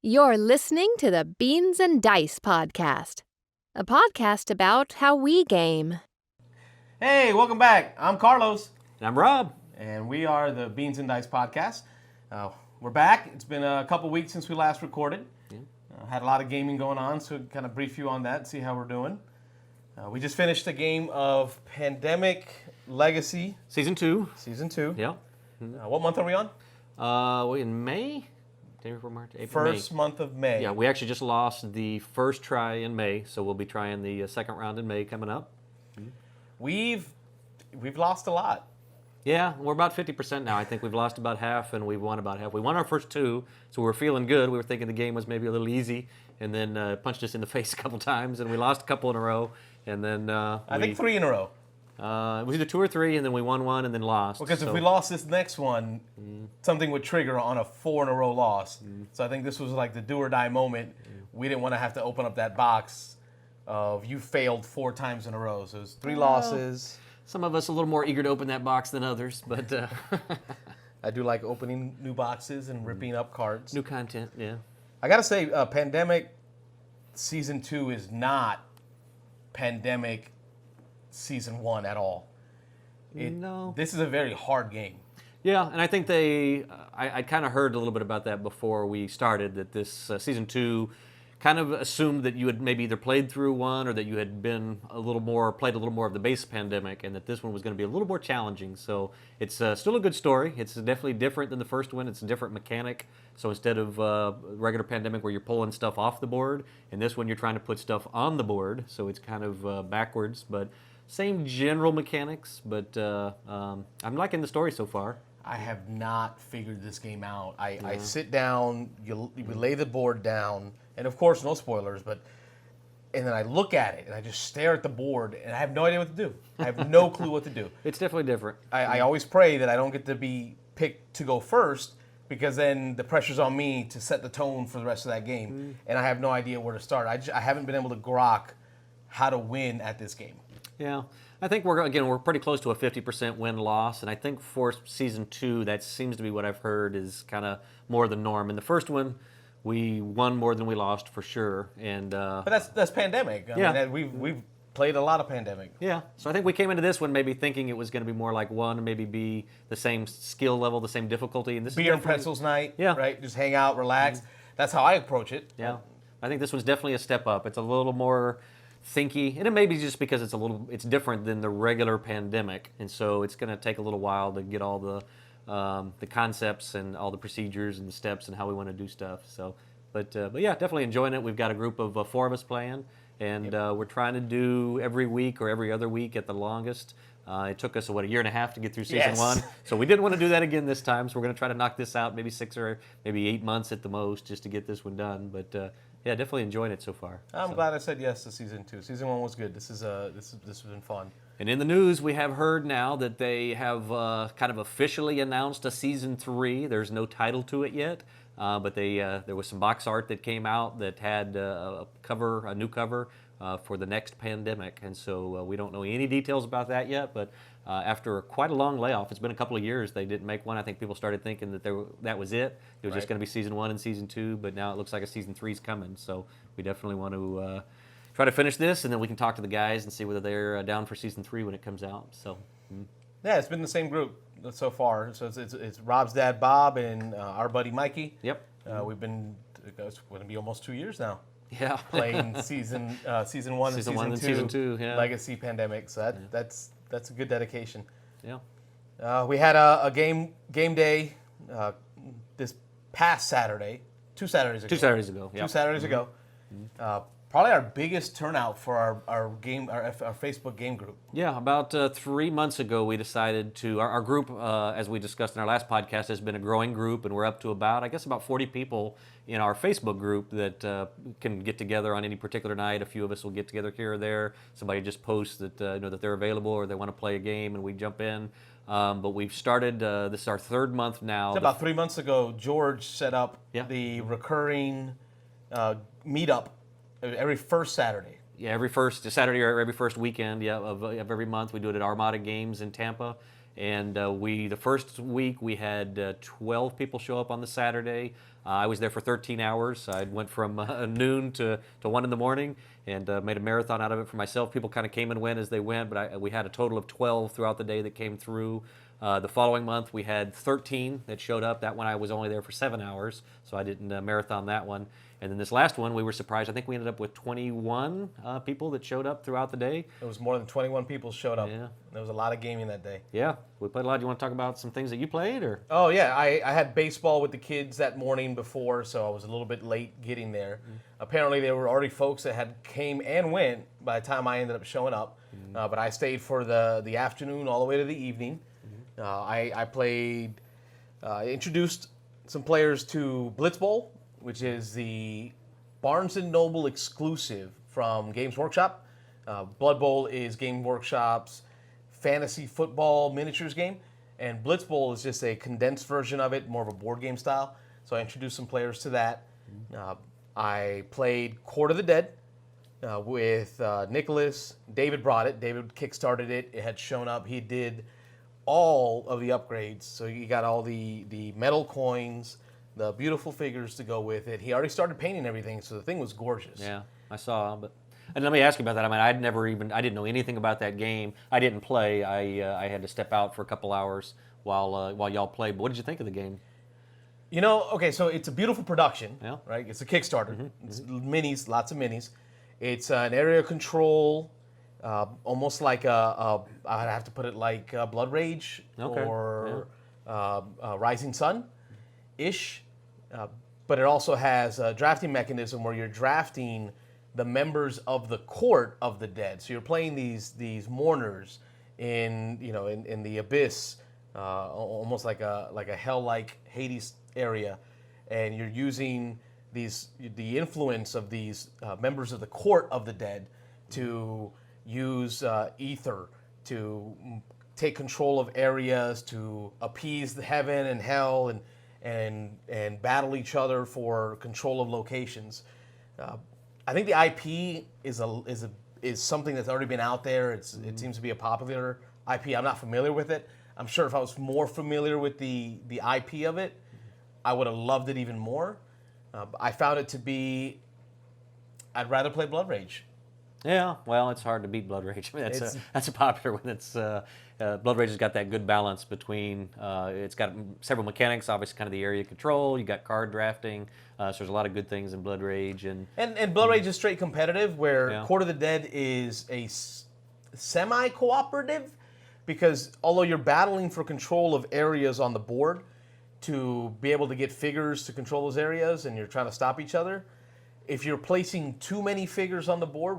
You're listening to the Beans and Dice podcast, a podcast about how we game. Hey, welcome back. I'm Carlos. And I'm Rob. And we are the Beans and Dice podcast. We're back. It's been a couple weeks since we last recorded. Had a lot of gaming going on, so kind of brief you on that and see how we're doing. We just finished a game of Pandemic Legacy. Season 2. Season 2. Yeah. What month are we on? We in May? January, March, April, First month of May. Yeah, we actually just lost the first try in May, so we'll be trying the second round in May coming up. We've lost a lot. Yeah, we're about 50% now. I think we've lost about half, and we've won about half. We won our first 2, so we were feeling good. We were thinking the game was maybe a little easy, and then punched us in the face a couple times, and we lost a couple in a row, and then I think 3 in a row. It was either 2 or 3, and then we won 1 and then lost. Because if we lost this next one, something would trigger on a 4 in a row loss. So I think this was like the do or die moment. We didn't want to have to open up that box of you failed 4 times in a row. So it was 3 losses. Some of us a little more eager to open that box than others, but I do like opening new boxes and ripping up cards. New content, yeah. I gotta say, Pandemic Season 2 is not Pandemic Season 1 at all. No. This is a very hard game. Yeah, and I think I kind of heard a little bit about that before we started, that this Season 2 kind of assumed that you had maybe either played through 1 or that you had played a little more of the base Pandemic, and that this one was going to be a little more challenging. So it's still a good story. It's definitely different than the first one. It's a different mechanic. So instead of regular Pandemic where you're pulling stuff off the board, in this one you're trying to put stuff on the board. So it's kind of backwards, but same general mechanics. But I'm liking the story so far. I have not figured this game out. I sit down, we lay the board down, and of course, no spoilers, and then I look at it, and I just stare at the board, and I have no idea what to do. I have no clue what to do. It's definitely different. I always pray that I don't get to be picked to go first, because then the pressure's on me to set the tone for the rest of that game, and I have no idea where to start. I haven't been able to grok how to win at this game. Yeah, I think we're pretty close to a 50% win-loss, and I think for Season 2, that seems to be what I've heard is kind of more the norm. In the first one, we won more than we lost for sure, and but that's Pandemic. I mean, we've played a lot of Pandemic. Yeah, so I think we came into this one maybe thinking it was going to be more like 1, and maybe be the same skill level, the same difficulty. And this beer and pretzels night. Yeah, right. Just hang out, relax. That's how I approach it. Yeah, I think this one's definitely a step up. It's a little more thinky, and it may be just because it's different than the regular Pandemic, and so it's going to take a little while to get all the concepts and all the procedures and the steps and how we want to do stuff. So, but yeah, definitely enjoying it. We've got a group of 4 of us playing, and we're trying to do every week or every other week at the longest. It took us, a year and a half to get through Season 1, so we didn't want to do that again this time, so we're going to try to knock this out maybe 6 or maybe 8 months at the most just to get this one done, but yeah, definitely enjoying it so far. I'm glad I said yes to Season 2. Season 1 was good. This has been fun. And in the news, we have heard now that they have kind of officially announced a Season 3. There's no title to it yet, but there was some box art that came out that had a new cover for the next Pandemic, and so we don't know any details about that yet, but after quite a long layoff, it's been a couple of years, they didn't make one. I think people started thinking that that was it. It was just going to be Season 1 and Season 2, but now it looks like a Season 3 is coming, so we definitely want to try to finish this, and then we can talk to the guys and see whether they're down for Season 3 when it comes out. So, yeah, it's been the same group so far. So it's Rob's dad, Bob, and our buddy Mikey. Yep. We've been, it's going to be almost 2 years now. Yeah. Playing season 1 and Season 2, yeah. Legacy Pandemic. So that's a good dedication. Yeah. We had a game day this past Saturday, 2 Saturdays ago. 2 Saturdays ago. Yeah. 2 Saturdays ago. Probably our biggest turnout for our Facebook game group. Yeah, about 3 months ago, we decided to, our group, as we discussed in our last podcast, has been a growing group, and we're up to about 40 people in our Facebook group that can get together on any particular night. A few of us will get together here or there. Somebody just posts that that they're available or they want to play a game, and we jump in. But we've started, this is our 3rd month now. It's about 3 months ago, George set up the recurring meetup every first Saturday. Yeah, every first Saturday or every first weekend of every month. We do it at Armada Games in Tampa. And the first week we had 12 people show up on the Saturday. I was there for 13 hours. I went from noon to 1 in the morning and made a marathon out of it for myself. People kind of came and went as they went, but we had a total of 12 throughout the day that came through. The following month we had 13 that showed up. That one I was only there for 7 hours, so I didn't marathon that one. And then this last one, we were surprised. I think we ended up with 21 people that showed up throughout the day. It was more than 21 people showed up. Yeah. There was a lot of gaming that day. Yeah, we played a lot. Do you want to talk about some things that you played, or? Oh, yeah. I had baseball with the kids that morning before, so I was a little bit late getting there. Apparently, there were already folks that had came and went by the time I ended up showing up. But I stayed for the afternoon all the way to the evening. I played, introduced some players to Blitz Bowl, which is the Barnes & Noble exclusive from Games Workshop. Blood Bowl is Game Workshop's fantasy football miniatures game, and Blitz Bowl is just a condensed version of it, more of a board game style. So I introduced some players to that. I played Court of the Dead with Nicholas. David brought it. David kickstarted it. It had shown up. He did all of the upgrades. So you got all the metal coins, the beautiful figures to go with it. He already started painting everything, so the thing was gorgeous. Yeah, I saw. And let me ask you about that. I mean, I didn't know anything about that game. I didn't play. I had to step out for a couple hours while y'all played. But what did you think of the game? You know, okay, so it's a beautiful production, Yeah. right? It's a Kickstarter. It's minis, lots of minis. It's an area control, almost like I'd have to put it like Blood Rage or Rising Sun-ish. But it also has a drafting mechanism where you're drafting the members of the Court of the Dead. So you're playing these mourners in the abyss, almost like a hell-like Hades area, and you're using the influence of these members of the Court of the Dead to use ether to take control of areas, to appease the heaven and hell, and battle each other for control of locations. I think the IP is something that's already been out there. It seems to be a popular IP. I'm not familiar with it. I'm sure if I was more familiar with the IP of it, I would have loved it even more. I found it to be, I'd rather play Blood Rage. Yeah, well, it's hard to beat Blood Rage. I mean, that's a popular one. Blood Rage has got that good balance between, it's got several mechanics, obviously kind of the area control, you got card drafting, so there's a lot of good things in Blood Rage. And Blood Rage is straight competitive, where Court of the Dead is a semi-cooperative, because although you're battling for control of areas on the board to be able to get figures to control those areas, and you're trying to stop each other, if you're placing too many figures on the board,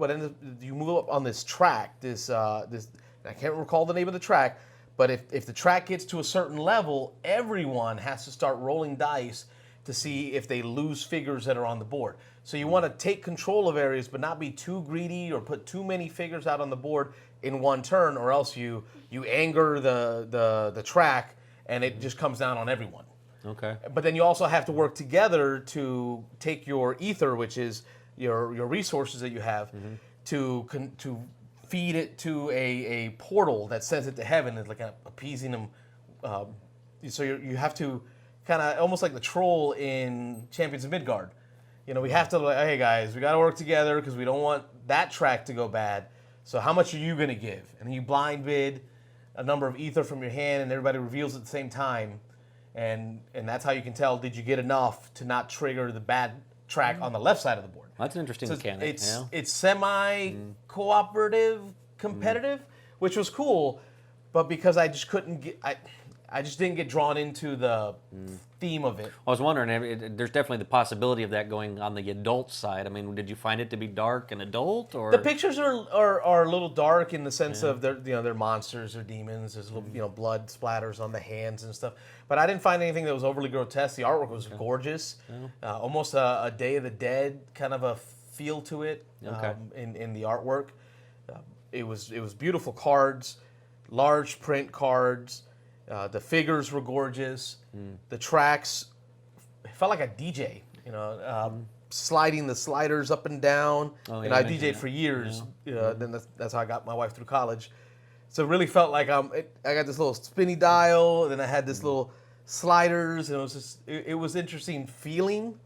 you move up on this track, this I can't recall the name of the track, but if the track gets to a certain level, everyone has to start rolling dice to see if they lose figures that are on the board. So you want to take control of areas, but not be too greedy or put too many figures out on the board in one turn, or else you anger the track and it just comes down on everyone. Okay. But then you also have to work together to take your ether, which is your resources that you have, to feed it to a portal that sends it to heaven. It's like appeasing them. So you have to kind of almost like the troll in Champions of Midgard. You know, we have to hey guys, we got to work together because we don't want that track to go bad. So how much are you going to give? And then you blind bid a number of ether from your hand, and everybody reveals at the same time. And that's how you can tell, did you get enough to not trigger the bad track on the left side of the board. That's an interesting mechanic. It's semi-cooperative, competitive, which was cool, but because I just couldn't get, I just didn't get drawn into the theme of it. I was wondering, there's definitely the possibility of that going on the adult side. I mean, did you find it to be dark and adult, or the pictures are a little dark in the sense of they're monsters or demons. There's little blood splatters on the hands and stuff. But I didn't find anything that was overly grotesque. The artwork was gorgeous, almost a Day of the Dead kind of a feel to it in the artwork. It was beautiful cards, large print cards. The figures were gorgeous. The tracks felt like a DJ, sliding the sliders up and down. I DJ'd for years. Then that's how I got my wife through college. So it really felt like I got this little spinny dial, and then I had this little sliders, and it was interesting feeling,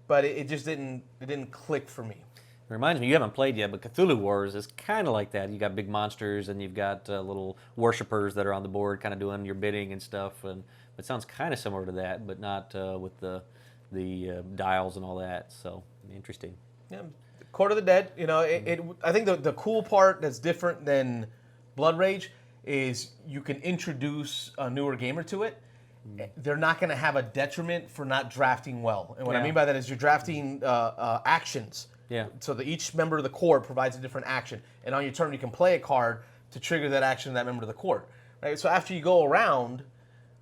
but it just didn't click for me. It reminds me, you haven't played yet, but Cthulhu Wars is kind of like that. You got big monsters, and you've got little worshippers that are on the board, kind of doing your bidding and stuff. And it sounds kind of similar to that, but not with the dials and all that. So interesting. Yeah, Court of the Dead. I think the cool part that's different than Blood Rage is you can introduce a newer gamer to it. They're not going to have a detriment for not drafting well. And what I mean by that is you're drafting actions. Yeah. So that each member of the court provides a different action, and on your turn you can play a card to trigger that action of that member of the court. Right. So after you go around,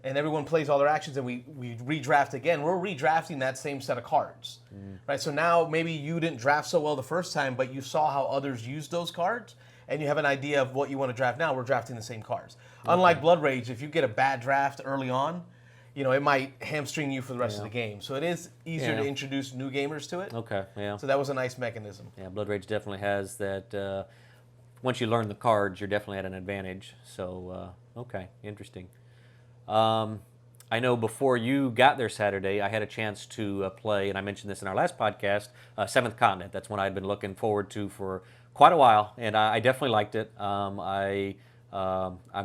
and everyone plays all their actions, and we redraft again, we're redrafting that same set of cards. Right. So now maybe you didn't draft so well the first time, but you saw how others used those cards, and you have an idea of what you want to draft now. We're drafting the same cards. Unlike Blood Rage, if you get a bad draft early on, it might hamstring you for the rest of the game. So it is easier to introduce new gamers to it. Okay, yeah. So that was a nice mechanism. Yeah, Blood Rage definitely has that. Once you learn the cards, you're definitely at an advantage. So, okay, interesting. I know before you got there Saturday, I had a chance to play, and I mentioned this in our last podcast, Seventh Continent. That's one I'd been looking forward to for quite a while, and I definitely liked it. I'm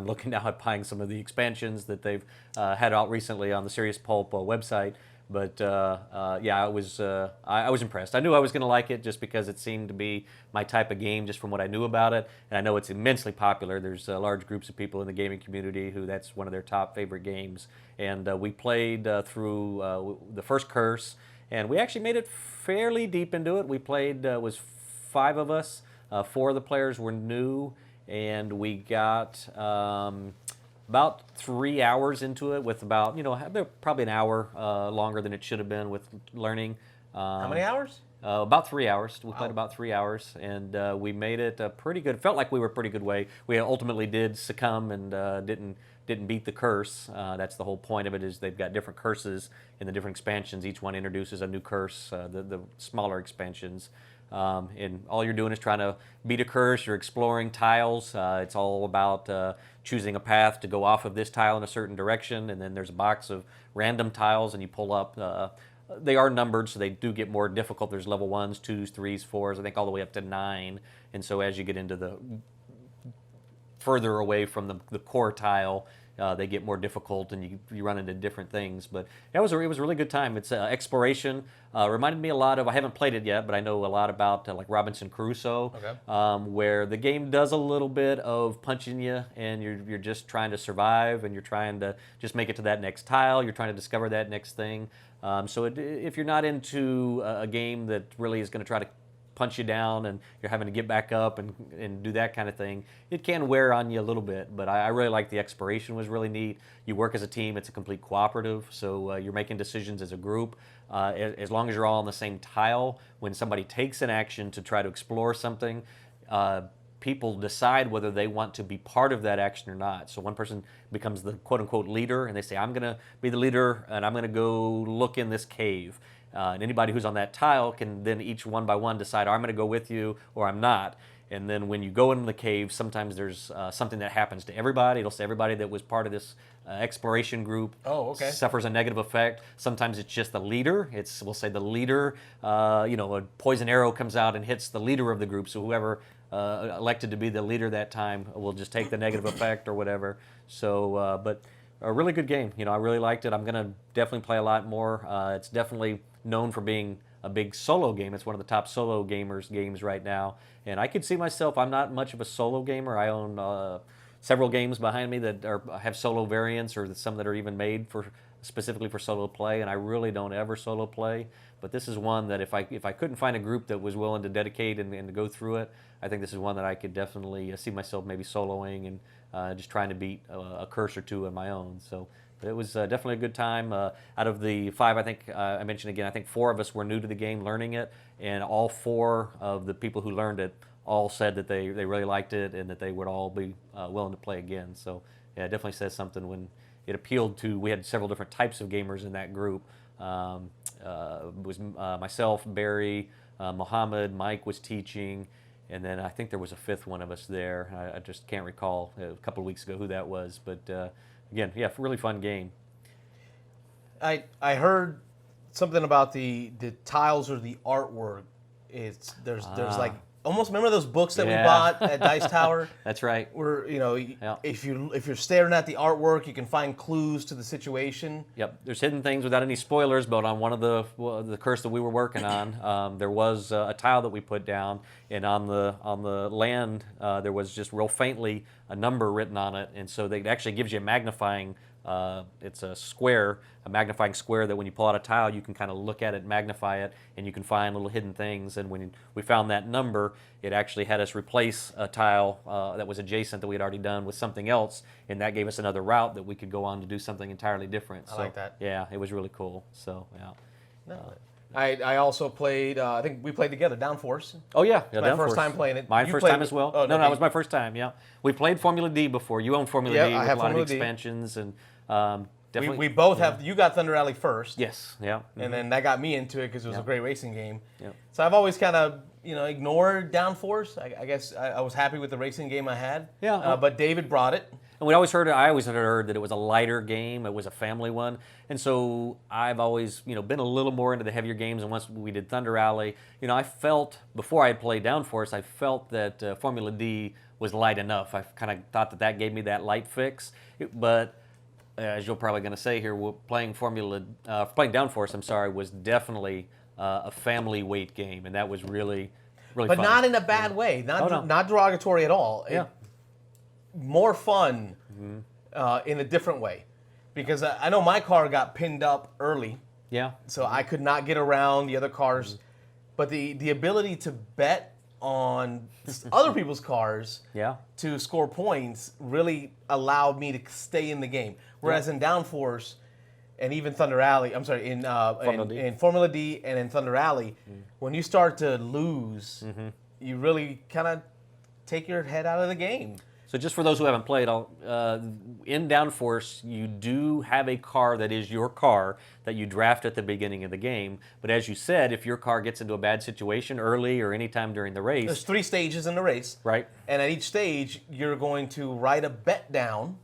looking now at buying some of the expansions that they've had out recently on the Serious Pulp website. But yeah, I was impressed. I knew I was going to like it just because it seemed to be my type of game, just from what I knew about it. And I know it's immensely popular. There's large groups of people in the gaming community who that's one of their top favorite games. And we played through the first curse, and we actually made it fairly deep into it. We played was 5 of us. 4 of the players were new, and we got about 3 hours into it with about, probably an hour longer than it should have been with learning. How many hours? About 3 hours. We played about 3 hours, and we made it pretty good. It felt like we were a pretty good way. We ultimately did succumb and didn't beat the curse. That's the whole point of it, is they've got different curses in the different expansions. Each one introduces a new curse, the smaller expansions. And all you're doing is trying to beat a curse. You're exploring tiles. It's all about choosing a path to go off of this tile in a certain direction, and then there's a box of random tiles, and you pull up. They are numbered, so they do get more difficult. There's level 1s, 2s, 3s, 4s, I think all the way up to 9. And so as you get into the further away from the core tile, they get more difficult, and you run into different things. But it was a really good time. It's exploration. Reminded me a lot of, I haven't played it yet, but I know a lot about like Robinson Crusoe, where the game does a little bit of punching you, and you're just trying to survive, and you're trying to just make it to that next tile. You're trying to discover that next thing. So if you're not into a game that really is going to try to punch you down and you're having to get back up and do that kind of thing, it can wear on you a little bit. But I really like the exploration. Was really neat. You work as a team. It's a complete cooperative, so you're making decisions as a group. As long as you're all on the same tile, when somebody takes an action to try to explore something, people decide whether they want to be part of that action or not. So one person becomes the quote-unquote leader, and they say, I'm going to be the leader, and I'm going to go look in this cave. And anybody who's on that tile can then each one by one decide, I'm going to go with you or I'm not. And then when you go into the cave, sometimes there's something that happens to everybody. It'll say everybody that was part of this exploration group suffers a negative effect. Sometimes it's just the leader. We'll say the leader, a poison arrow comes out and hits the leader of the group. So whoever elected to be the leader that time will just take the negative effect or whatever. So, but a really good game. I really liked it. I'm going to definitely play a lot more. It's definitely known for being a big solo game. It's one of the top solo games right now. And I could see myself, I'm not much of a solo gamer. I own several games behind me that have solo variants, or some that are even made specifically for solo play, and I really don't ever solo play. But this is one that if I couldn't find a group that was willing to dedicate and to go through it, I think this is one that I could definitely see myself maybe soloing and just trying to beat a curse or two on my own. So it was definitely a good time. Out of the 5, I think I mentioned again, I think 4 of us were new to the game learning it, and all 4 of the people who learned it all said that they really liked it and that they would all be willing to play again. So yeah, it definitely says something when it appealed to, we had several different types of gamers in that group. It was myself, Barry, Mohammed, Mike was teaching, And then I think there was a fifth one of us there. I just can't recall a couple of weeks ago who that was. But again, yeah, really fun game. I heard something about the tiles or the artwork. There's like almost, remember those books that we bought at Dice Tower? That's right. Where if you're staring at the artwork, you can find clues to the situation. Yep, there's hidden things without any spoilers, but on one of the curse that we were working on, there was a tile that we put down, and on the land there was just real faintly a number written on it, and so it actually gives you a magnifying. It's a magnifying square that when you pull out a tile, you can kind of look at it, magnify it, and you can find little hidden things. And when we found that number, it actually had us replace a tile that was adjacent that we had already done with something else, and that gave us another route that we could go on to do something entirely different. I like that. Yeah, it was really cool. So, yeah. No. I also played, I think we played together, Downforce. Oh, yeah. It's my first time playing it. My first time as well. Oh, no, it was my first time, yeah. We played Formula D before. You own Formula D with a lot of expansions. And definitely. We both have, you got Thunder Alley first. Yes, yeah. And then that got me into it because it was a great racing game. Yep. So I've always kind of, ignored Downforce. I guess I was happy with the racing game I had. Yeah. But David brought it. And I always had heard that it was a lighter game. It was a family one. And so I've always, been a little more into the heavier games. And once we did Thunder Alley, I felt, before I had played Downforce, I felt that Formula D was light enough. I kind of thought that gave me that light fix. But as you're probably going to say here, playing Downforce, was definitely a family weight game. And that was really fun. But not in a bad way. Not derogatory at all. Yeah. More fun in a different way, because I know my car got pinned up early. Yeah. So I could not get around the other cars, but the ability to bet on other people's cars to score points really allowed me to stay in the game. Whereas in Downforce and even Thunder Alley, I'm sorry, in Formula D and in Thunder Alley, when you start to lose, you really kind of take your head out of the game. So just for those who haven't played, in Downforce, you do have a car that is your car that you draft at the beginning of the game. But as you said, if your car gets into a bad situation early or anytime during the race... There's 3 stages in the race. Right. And at each stage, you're going to write a bet down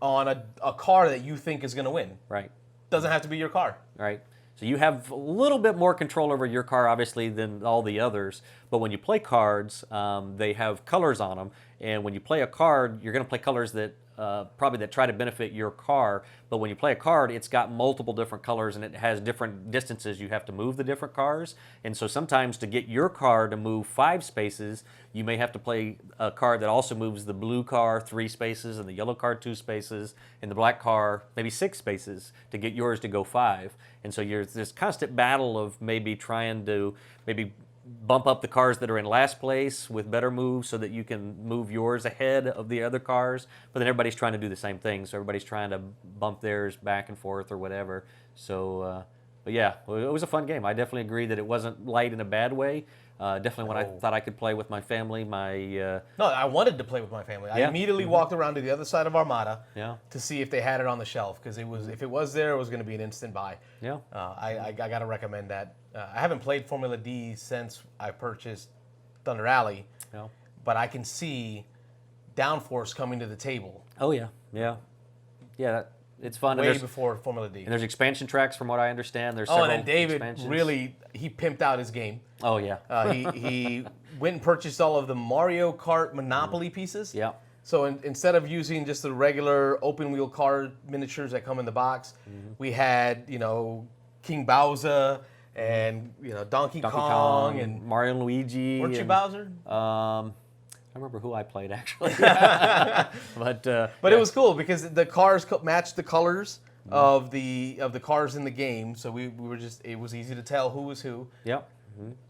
on a car that you think is going to win. Right. Doesn't have to be your car. Right. So you have a little bit more control over your car, obviously, than all the others. But when you play cards, they have colors on them. And when you play a card, you're going to play colors that probably that try to benefit your car. But when you play a card, it's got multiple different colors and it has different distances. You have to move the different cars. And so sometimes to get your car to move 5 spaces, you may have to play a card that also moves the blue car 3 spaces and the yellow car 2 spaces and the black car maybe 6 spaces to get yours to go 5. And so there's this constant battle of maybe trying to bump up the cars that are in last place with better moves so that you can move yours ahead of the other cars. But then everybody's trying to do the same thing. So everybody's trying to bump theirs back and forth or whatever. So, but yeah, it was a fun game. I definitely agree that it wasn't light in a bad way. Definitely when I thought I could play with my family, No, I wanted to play with my family. I immediately walked around to the other side of Armada to see if they had it on the shelf, because if it was there, it was going to be an instant buy. Yeah. I got to recommend that. I haven't played Formula D since I purchased Thunder Alley, but I can see Downforce coming to the table. Oh, yeah. Yeah. Yeah, it's fun. Way before Formula D. And there's expansion tracks from what I understand. There's and then David he pimped out his game. Oh, yeah. He went and purchased all of the Mario Kart Monopoly pieces. Yeah. So instead of using just the regular open wheel car miniatures that come in the box, we had, King Bowser and, Donkey Kong and Mario and Luigi. Weren't you Bowser? I remember who I played actually. But it was cool because the cars matched the colors of the cars in the game, so we were it was easy to tell who was who. Yep.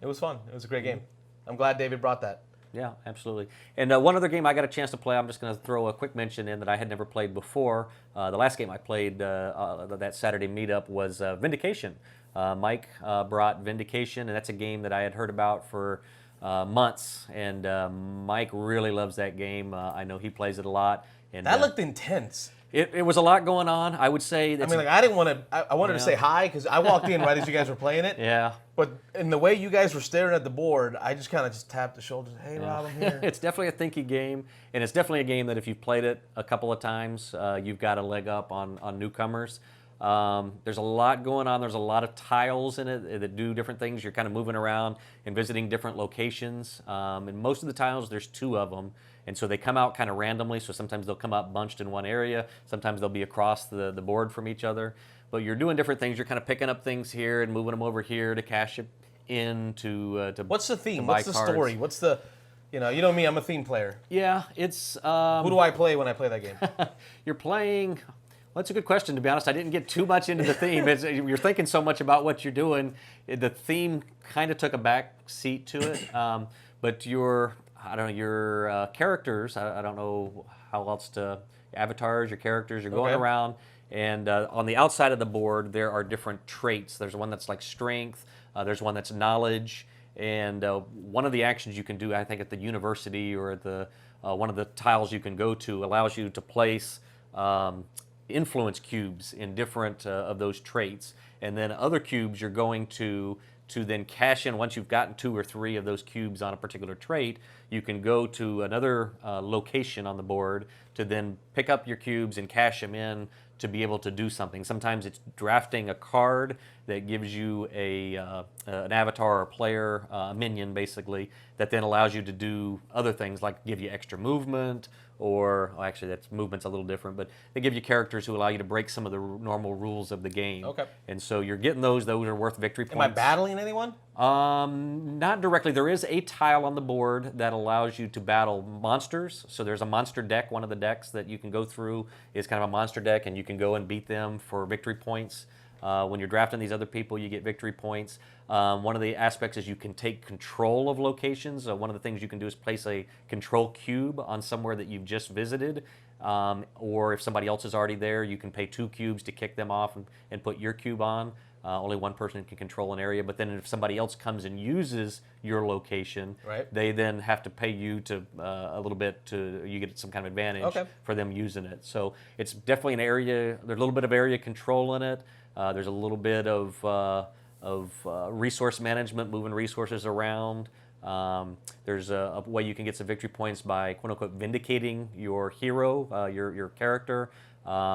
It was fun. It was a great game. I'm glad David brought that. Yeah, absolutely. And one other game I got a chance to play, I'm just going to throw a quick mention in that I had never played before. The last game I played that Saturday meetup was Vindication. Mike brought Vindication, and that's a game that I had heard about for months. And Mike really loves that game. I know he plays it a lot. And that looked intense. It was a lot going on. I would say. I mean, like I didn't want to. I wanted to say hi because I walked in right as you guys were playing it. Yeah. But in the way you guys were staring at the board, I just kind of just tapped the shoulders. Hey, Rob, I'm here. It's definitely a thinky game, and it's definitely a game that if you've played it a couple of times, you've got a leg up on newcomers. There's a lot going on. There's a lot of tiles in it that do different things. You're kind of moving around and visiting different locations. And most of the tiles, there's 2 of them. And so they come out kind of randomly. So sometimes they'll come out bunched in one area. Sometimes they'll be across the board from each other. But you're doing different things. You're kind of picking up things here and moving them over here to cash it in to What's the theme? to buy What's the cards. story? What's the, you know me, I'm a theme player. Yeah, it's... Who do I play when I play that game? You're playing... Well, that's a good question, to be honest. I didn't get too much into the theme. You're thinking so much about what you're doing. The theme kind of took a back seat to it. But your characters, I don't know how else to, avatars, your characters, you're going Okay. around. And on the outside of the board, there are different traits. There's one that's like strength. There's one that's knowledge. And one of the actions you can do, I think, at the university or at the one of the tiles you can go to allows you to place influence cubes in different of those traits, and then other cubes you're going to then cash in. Once you've gotten 2 or 3 of those cubes on a particular trait, you can go to another location on the board to then pick up your cubes and cash them in to be able to do something. Sometimes it's drafting a card that gives you an avatar or a player, a minion basically, that then allows you to do other things like give you extra movement, or well, actually that's movement's a little different, but they give you characters who allow you to break some of the normal rules of the game. Okay. And so you're getting those are worth victory points. Am I battling anyone? Not directly. There is a tile on the board that allows you to battle monsters. So there's a monster deck. One of the decks that you can go through is kind of a monster deck, and you can go and beat them for victory points. When you're drafting these other people, you get victory points. One of the aspects is you can take control of locations. One of the things you can do is place a control cube on somewhere that you've just visited. Or if somebody else is already there, you can pay 2 cubes to kick them off and put your cube on. Only one person can control an area, but then if somebody else comes and uses your location, Right. they then have to pay you to a little bit to you get some kind of advantage Okay. for them using it. So it's definitely an area. There's a little bit of area control in it. There's a little bit of resource management, moving resources around. There's a way you can get some victory points by quote unquote vindicating your hero, your character,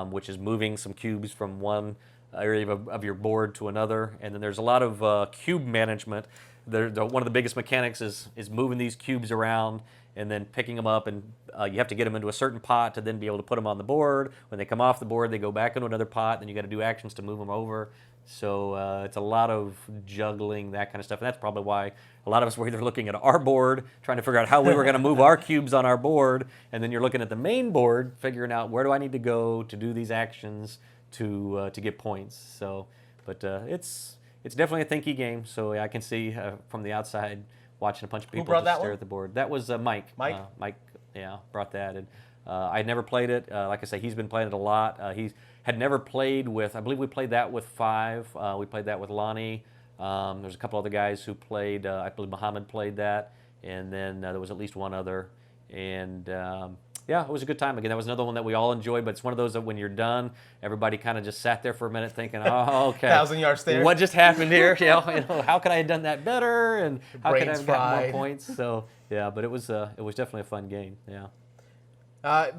which is moving some cubes from one area of your board to another. And then there's a lot of cube management. One of the biggest mechanics is moving these cubes around and then picking them up, and you have to get them into a certain pot to then be able to put them on the board. When they come off the board, they go back into another pot, then you got to do actions to move them over. So it's a lot of juggling, that kind of stuff. And that's probably why a lot of us were either looking at our board, trying to figure out how we were going to move our cubes on our board, and then you're looking at the main board, figuring out where do I need to go to do these actions to get points. So, but it's definitely a thinky game. So I can see from the outside watching a bunch of people brought just that stare one? at the board. That was Mike. Mike? Mike, yeah, brought that. And I had never played it. Like I say, he's been playing it a lot. He had never played with, I believe we played that with 5. We played that with Lonnie. There's a couple other guys who played. I believe Muhammad played that. And then there was at least one other. And yeah, it was a good time. Again, that was another one that we all enjoyed, but it's one of those that when you're done, everybody kind of just sat there for a minute thinking, oh, okay. 1,000-yard stare. What just happened here? How could I have done that better? And how could I brain's have gotten fried. more points? So, yeah, but it was definitely a fun game. Yeah.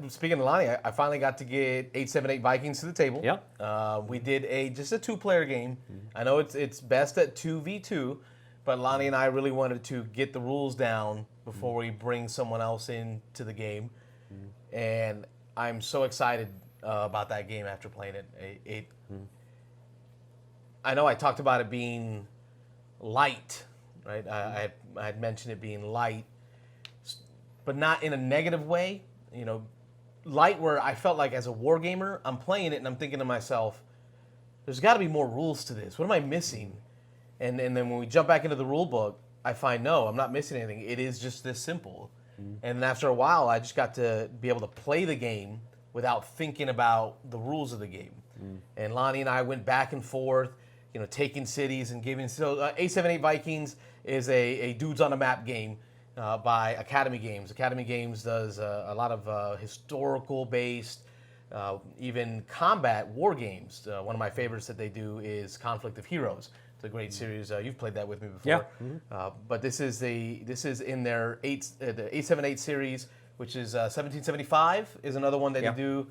Speaking of Lonnie, I finally got to get 878 Vikings to the table. Yeah. We did just a 2-player game. I know it's best at 2v2, but Lonnie and I really wanted to get the rules down before we bring someone else into the game. And I'm so excited about that game after playing it. I know I talked about it being light, right? I had mentioned it being light, but not in a negative way. You know, light where I felt like as a war gamer, I'm playing it and I'm thinking to myself, there's got to be more rules to this. What am I missing? And then when we jump back into the rule book, I find, no, I'm not missing anything. It is just this simple. And after a while, I just got to be able to play the game without thinking about the rules of the game. And Lonnie and I went back and forth, taking cities and giving. So 878 Vikings is a dudes on a map game by Academy Games. Academy Games does a lot of historical based even combat war games. One of my favorites that they do is Conflict of Heroes. It's a great series. You've played that with me before. Yeah. But this is in their the 878 series, which is 1775 is another one that Yeah. they do.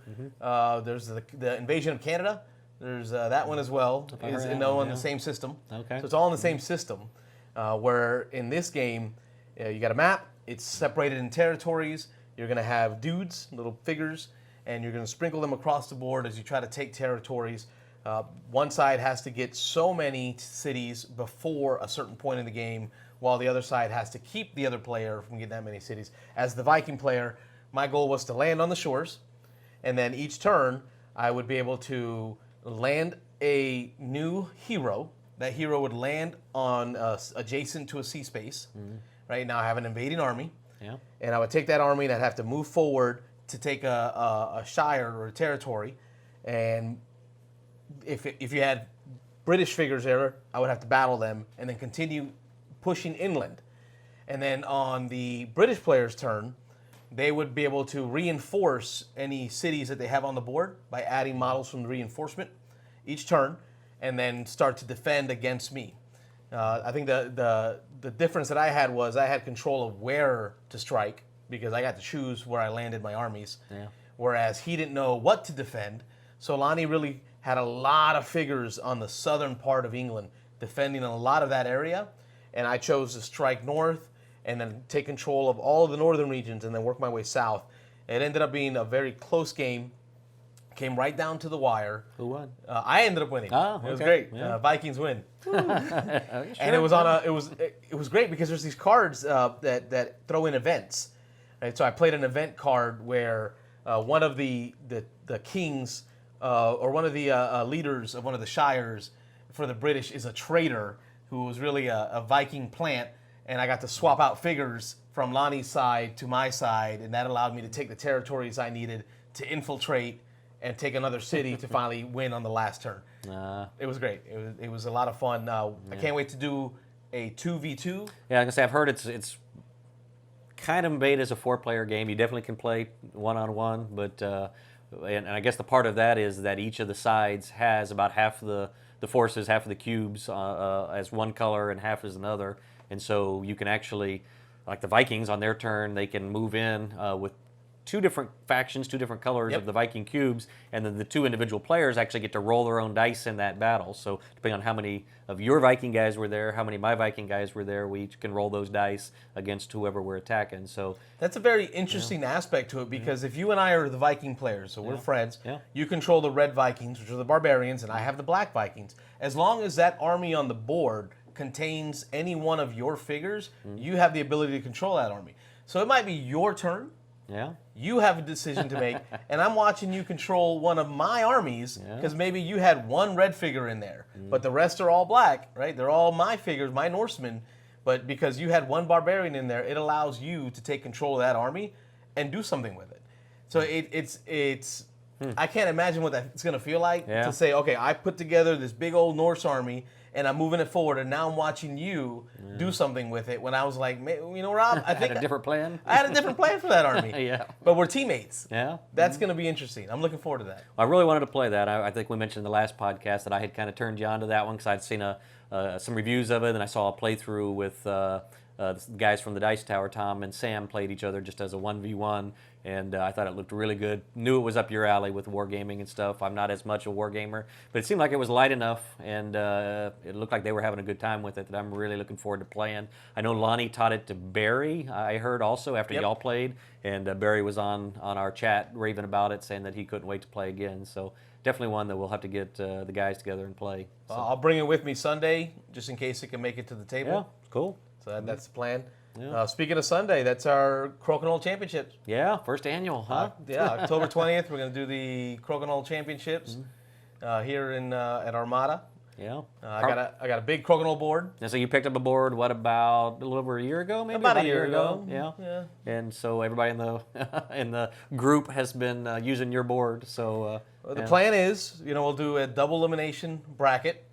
There's the Invasion of Canada. There's that one as well. Is another one in the same system. Okay. So it's all in the same system. Where in this game, you got a map. It's separated in territories. You're going to have dudes, little figures, and you're going to sprinkle them across the board as you try to take territories. One side has to get so many cities before a certain point in the game, while the other side has to keep the other player from getting that many cities. As the Viking player, my goal was to land on the shores, and then each turn I would be able to land a new hero. That hero would land on adjacent to a sea space. Right now I have an invading army, and I would take that army and I'd have to move forward to take a shire or a territory, and if you had British figures there, I would have to battle them and then continue pushing inland. And then on the British player's turn, they would be able to reinforce any cities that they have on the board by adding models from the reinforcement each turn, and then start to defend against me. I think the difference that I had was I had control of where to strike because I got to choose where I landed my armies. Yeah. Whereas he didn't know what to defend. So Lonnie really had a lot of figures on the southern part of England, defending a lot of that area. And I chose to strike north and then take control of all of the northern regions and then work my way south. It ended up being a very close game. Came right down to the wire. Who won? I ended up winning. Oh, It was okay. great. Yeah. Vikings win. And And it was it was great because there's these cards that throw in events. Right? So I played an event card where one of the kings or one of the leaders of one of the shires for the British is a traitor who was really a Viking plant, and I got to swap out figures from Lonnie's side to my side, and that allowed me to take the territories I needed to infiltrate and take another city to finally win on the last turn. It was great. It was a lot of fun. I can't wait to do a 2v2. Yeah, I can say I've heard it's kind of made as a 4-player game. You definitely can play one-on-one, but and I guess the part of that is that each of the sides has about half the forces, half of the cubes as one color and half as another, and so you can actually, like the Vikings on their turn, they can move in with 2 different factions, 2 different colors of the Viking cubes, and then the 2 individual players actually get to roll their own dice in that battle. So depending on how many of your Viking guys were there, how many of my Viking guys were there, we each can roll those dice against whoever we're attacking. So that's a very interesting aspect to it because if you and I are the Viking players, so we're friends, Yeah. you control the red Vikings, which are the barbarians, and I have the black Vikings. As long as that army on the board contains any one of your figures, you have the ability to control that army. So it might be your turn. yeah, You have a decision to make, and I'm watching you control one of my armies because maybe you had one red figure in there, but the rest are all black, right? They're all my figures, my Norsemen, but because you had one barbarian in there, it allows you to take control of that army and do something with it. So it's I can't imagine what that's going to feel like to say, okay, I put together this big old Norse army, and I'm moving it forward, and now I'm watching you do something with it. When I was like, you know, Rob, I think had a different plan. I had a different plan for that army. Yeah. But we're teammates. Yeah. That's going to be interesting. I'm looking forward to that. I really wanted to play that. I think we mentioned in the last podcast that I had kind of turned you on to that one because I'd seen some reviews of it, and I saw a playthrough with the guys from the Dice Tower. Tom and Sam played each other just as a 1v1, and I thought it looked really good. Knew it was up your alley with wargaming and stuff. I'm not as much a wargamer, but it seemed like it was light enough, and it looked like they were having a good time with it that I'm really looking forward to playing. I know Lonnie taught it to Barry, I heard also, after y'all played, and Barry was on our chat raving about it, saying that he couldn't wait to play again. So definitely one that we'll have to get the guys together and play. So. I'll bring it with me Sunday, just in case it can make it to the table. Yeah, cool. So that's the plan. Yeah. Speaking of Sunday, that's our Crokinole Championships. Yeah, first annual, huh? October 20th, we're going to do the Crokinole Championships here in at Armada. Yeah. I got a big Crokinole board. And so you picked up a board, what, about a little over a year ago, maybe? About a year ago. Yeah. And so everybody in the in the group has been using your board. So The plan is, we'll do a double elimination bracket.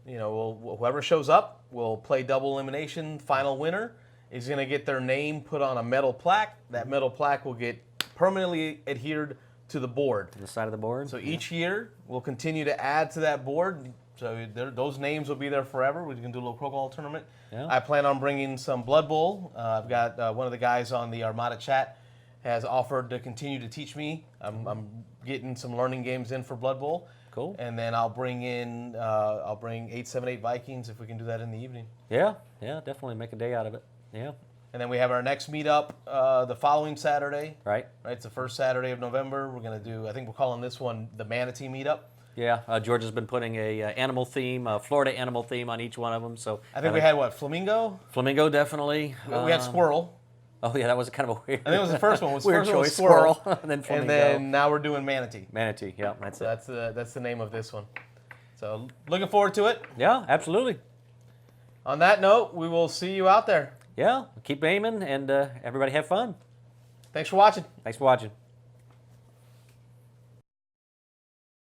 Whoever shows up will play double elimination. Final winner is going to get their name put on a metal plaque. That metal plaque will get permanently adhered to the board. On the side of the board. So each year, we'll continue to add to that board. So those names will be there forever. We can do a little Crocodile tournament. Yeah. I plan on bringing some Blood Bowl. I've got one of the guys on the Armada chat has offered to continue to teach me. I'm getting some learning games in for Blood Bowl. Cool. And then I'll bring 878 Vikings if we can do that in the evening. Yeah, definitely make a day out of it. Yeah. And then we have our next meetup the following Saturday. Right. It's the first Saturday of November. We're going to do, I think we're calling this one the Manatee Meetup. Yeah, George has been putting a animal theme, Florida animal theme on each one of them. So I think we had, Flamingo? Flamingo, definitely. We had squirrel. Oh, yeah, that was kind of a weird. I think it was the first one. Weird first one was choice, squirrel. And then flamingo. And then now we're doing manatee. Manatee, yeah, that's it. That's the name of this one. So looking forward to it. Yeah, absolutely. On that note, we will see you out there. Yeah, keep aiming and everybody have fun. Thanks for watching. Thanks for watching.